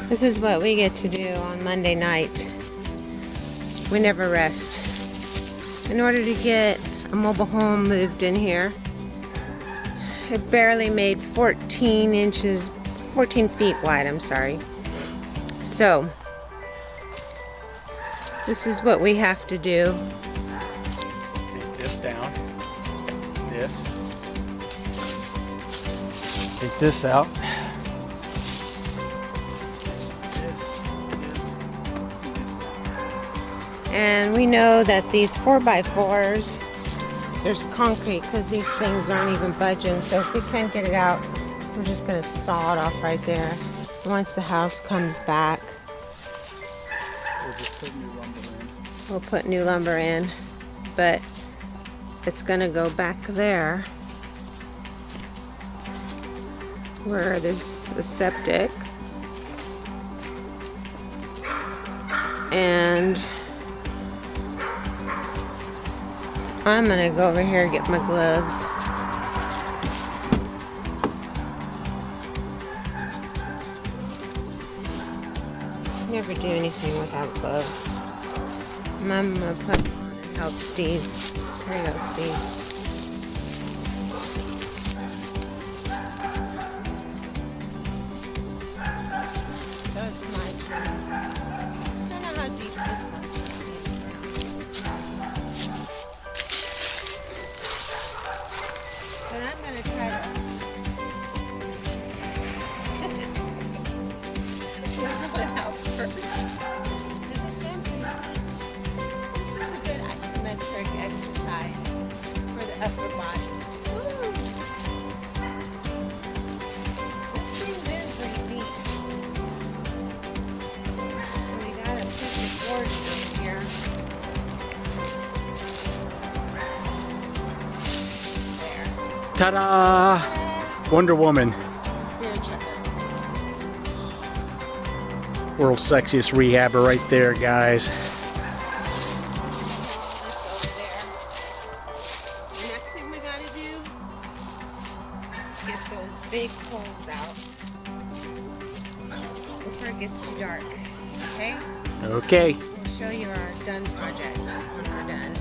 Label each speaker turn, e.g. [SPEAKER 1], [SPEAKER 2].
[SPEAKER 1] This is what we get to do on Monday night. We never rest. In order to get a mobile home moved in here, it barely made 14 feet wide, I'm sorry. So, this is what we have to do.
[SPEAKER 2] Take this down. This. Take this out.
[SPEAKER 1] And we know that these 4x4s, there's concrete because these things aren't even budging. So if we can't get it out, we're just going to saw it off right there. Once the house comes back, we'll put new lumber in. But it's going to go back there where there's a septic. And I'm gonna go over here and get my gloves. Never do anything without gloves. I'm gonna put them on and help Steve. There you go, Steve. So it's my turn. I don't know how deep this one is. But I'm going to try to pull it out first. Because it's empty. This is a good isometric exercise for the upper body. Woo. This thing's in pretty deep. And we got to put the board down here.
[SPEAKER 2] Ta-da! Wonder Woman.
[SPEAKER 1] Spirit checker.
[SPEAKER 2] World's sexiest rehabber right there, guys.
[SPEAKER 1] The next thing we gotta do is get those big holes out before it gets too dark. Okay?
[SPEAKER 2] Okay.
[SPEAKER 1] We'll show you our done project when we're done.